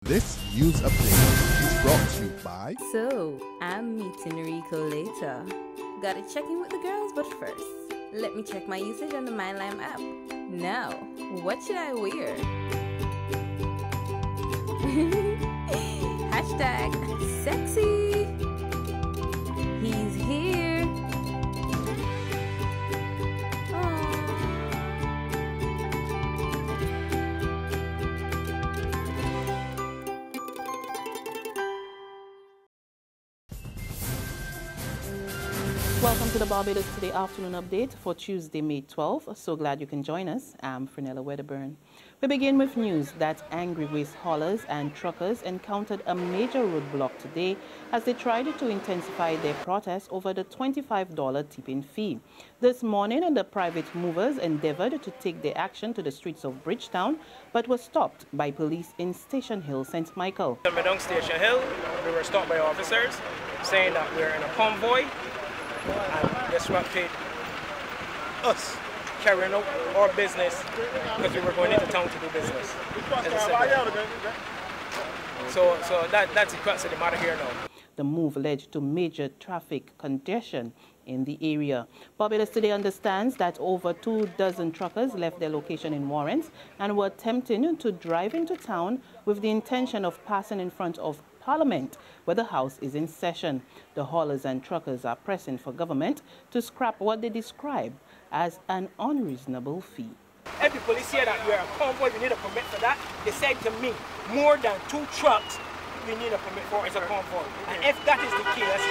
This news update is brought to you by... So, I'm meeting Rico later. Gotta check in with the girls, but first, let me check my usage on the MyLime app. Now, what should I wear? Hashtag sexy. He's here. Welcome to the Barbados Today afternoon update for Tuesday, May 12th. So glad you can join us. I'm Fernella Wedderburn. We begin with news that angry waste haulers and truckers encountered a major roadblock today as they tried to intensify their protest over the $25 tipping fee. This morning, the private movers endeavored to take their action to the streets of Bridgetown, but were stopped by police in Station Hill, St. Michael. Down Station Hill, we were stopped by officers saying that we're in a convoy and disrupted us carrying out our business because we were going into town to do business. So that's the crux of the matter here now. The move led to major traffic congestion in the area. Barbados Today understands that over 24 truckers left their location in Warrants and were attempting to drive into town with the intention of passing in front of Parliament, where the House is in session. The haulers and truckers are pressing for government to scrap what they describe as an unreasonable fee. If the police say that we're a convoy, we need a permit for that. They said to me, more than 2 trucks we need a permit for as a convoy. And if that is the case,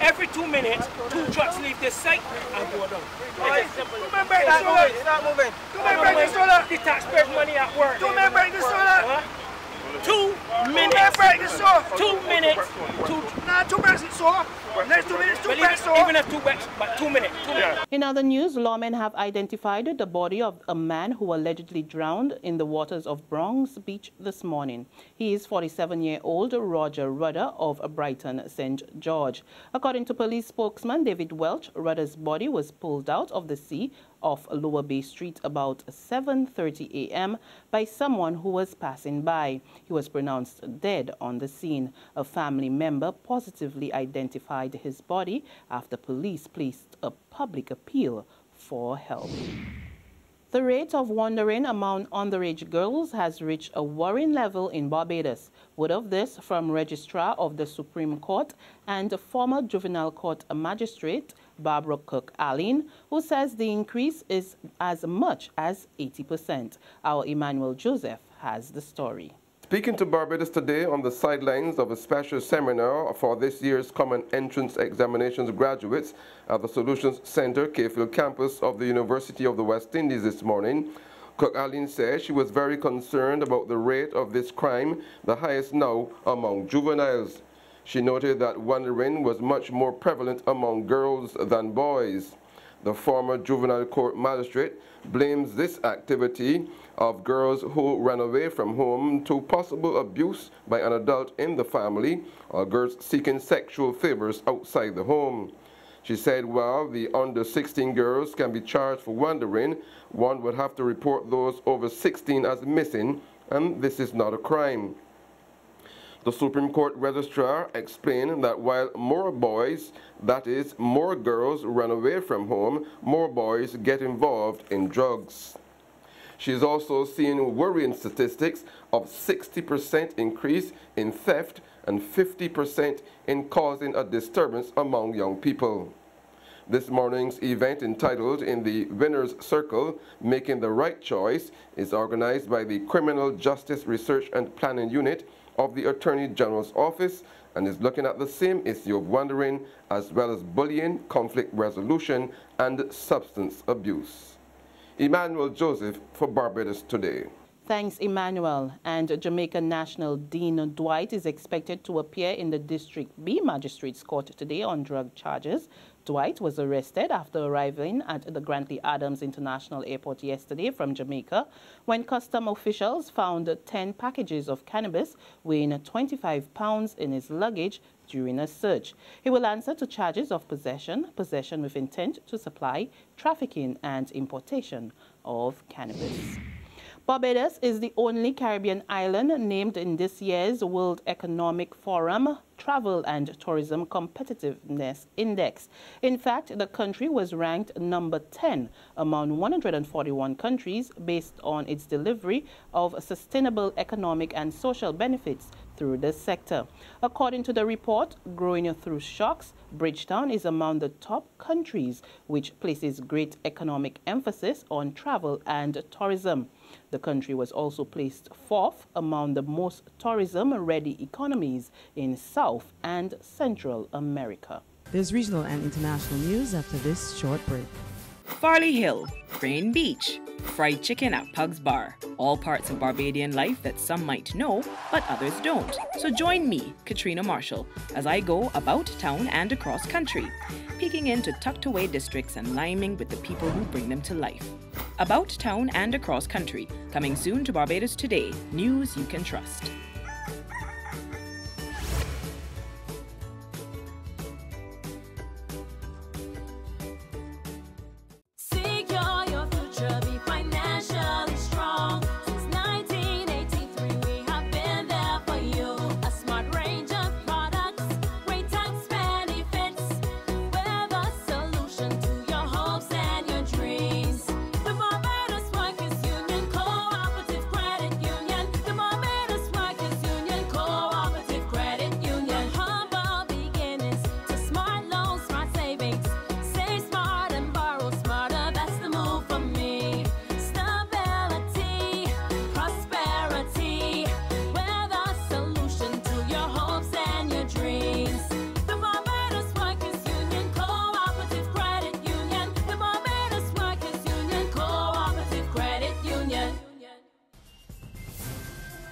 every 2 minutes, 2 trucks leave this site and go down. Remember that, it's not moving. The taxpayers' money at work. 2 minutes break the solar. 2 minutes. 2 minutes. 2 minutes it's so. Next 2 minutes, 2 minutes. Even if 2 minutes, but 2 minutes. 2 minutes. In other news, lawmen have identified the body of a man who allegedly drowned in the waters of Browne's beach this morning. He is 47-year-old Roger Rudder of Brighton, St. George. According to police spokesman David Welch, Rudder's body was pulled out of the sea off Lower Bay Street about 7:30 a.m. by someone who was passing by. He was pronounced dead on the scene. A family member positively identified his body after police placed a public appeal for help. The rate of wandering among underage girls has reached a worrying level in Barbados. Word of this from Registrar of the Supreme Court and former Juvenile Court Magistrate Barbara Cook-Allen, who says the increase is as much as 80%. Our Emmanuel Joseph has the story. Speaking to Barbados Today on the sidelines of a special seminar for this year's Common Entrance Examinations graduates at the Solutions Center, Cayfield campus of the University of the West Indies this morning, Cook-Allen said she was very concerned about the rate of this crime, the highest now among juveniles. She noted that wandering was much more prevalent among girls than boys. The former juvenile court magistrate blames this activity of girls who ran away from home to possible abuse by an adult in the family or girls seeking sexual favors outside the home. She said while the under 16 girls can be charged for wandering, one would have to report those over 16 as missing, and this is not a crime. The Supreme Court Registrar explained that while more boys, that is, more girls run away from home, more boys get involved in drugs. She is also seeing worrying statistics of 60% increase in theft and 50% in causing a disturbance among young people. This morning's event, entitled In the Winner's Circle, Making the Right Choice, is organized by the Criminal Justice Research and Planning Unit of the Attorney General's Office and is looking at the same issue of wandering as well as bullying, conflict resolution, and substance abuse. Emmanuel Joseph for Barbados Today. Thanks, Emmanuel. And Jamaican National Dean Dwight is expected to appear in the District B Magistrates Court today on drug charges. Dwight was arrested after arriving at the Grantley Adams International Airport yesterday from Jamaica when custom officials found 10 packages of cannabis weighing 25 pounds in his luggage during a search. He will answer to charges of possession with intent to supply, trafficking and importation of cannabis. Barbados is the only Caribbean island named in this year's World Economic Forum Travel and Tourism Competitiveness Index. In fact, the country was ranked number 10 among 141 countries based on its delivery of sustainable economic and social benefits through the sector. According to the report, Growing Through Shocks, Bridgetown is among the top countries, which places great economic emphasis on travel and tourism. The country was also placed fourth among the most tourism-ready economies in South and Central America. There's regional and international news after this short break. Farley Hill, Crane Beach, fried chicken at Pug's Bar. All parts of Barbadian life that some might know, but others don't. So join me, Katrina Marshall, as I go about town and across country, peeking into tucked away districts and liming with the people who bring them to life. About town and across country, coming soon to Barbados Today, news you can trust.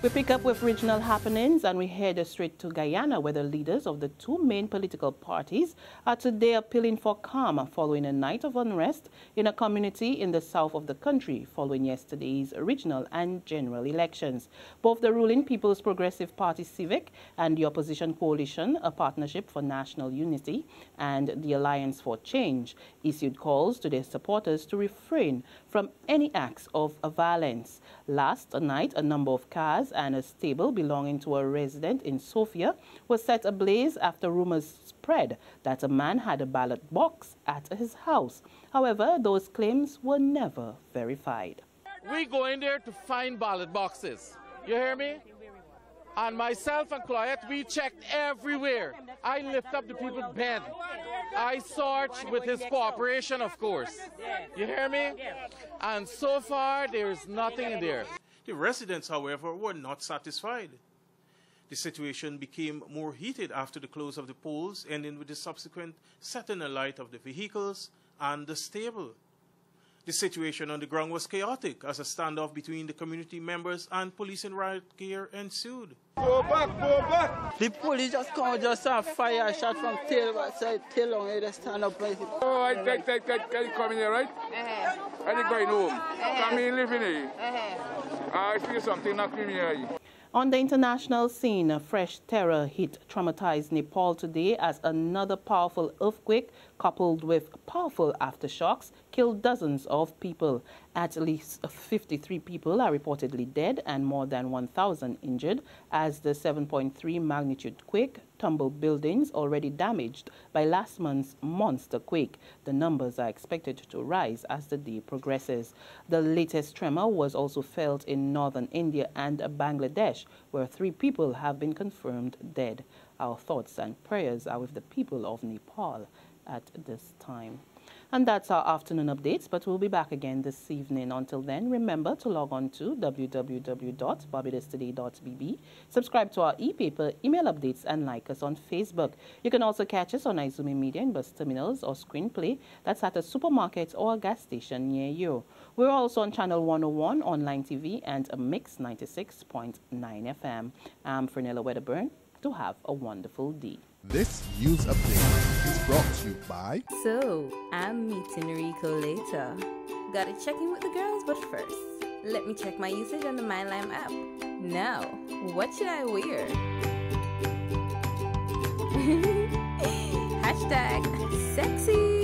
We pick up with regional happenings and we head straight to Guyana, where the leaders of the two main political parties are today appealing for calm following a night of unrest in a community in the south of the country following yesterday's regional and general elections. Both the ruling People's Progressive Party Civic and the opposition coalition, a partnership for national unity, and the Alliance for Change, issued calls to their supporters to refrain from any acts of violence. Last night, a number of cars and a stable belonging to a resident in Sofia was set ablaze after rumors spread that a man had a ballot box at his house. However, those claims were never verified. We go in there to find ballot boxes. You hear me? And myself and Cloyette, we checked everywhere. I lift up the people's bed. I searched with his cooperation, of course. You hear me? And so far, there is nothing in there. The residents, however, were not satisfied. The situation became more heated after the close of the polls, ending with the subsequent setting alight of the vehicles and the stable. The situation on the ground was chaotic as a standoff between the community members and police and riot gear ensued. Go back, go back! The police just come, just fire shot from tail side, tail on it, stand up. Oh, I come in here, right? I think going home. Come in, living here. I feel something knocking me here. On the international scene, a fresh terror hit traumatized Nepal today as another powerful earthquake coupled with powerful aftershocks killed dozens of people. At least 53 people are reportedly dead and more than 1,000 injured as the 7.3 magnitude quake tumbled buildings already damaged by last month's monster quake. The numbers are expected to rise as the day progresses. The latest tremor was also felt in northern India and Bangladesh, where 3 people have been confirmed dead. Our thoughts and prayers are with the people of Nepal at this time. And that's our afternoon updates, but we'll be back again this evening. Until then, remember to log on to www.barbadostoday.bb, subscribe to our e-paper, email updates, and like us on Facebook. You can also catch us on Izumi Media in bus terminals or screenplay that's at a supermarket or a gas station near you. We're also on Channel 101 online TV and a Mix 96.9 FM. I'm Fernella Wedderburn. To have a wonderful day. This news update is brought to you by... So, I'm meeting Rico later. Gotta check in with the girls, but first, let me check my usage on the MyLime app. Now, what should I wear? #sexy.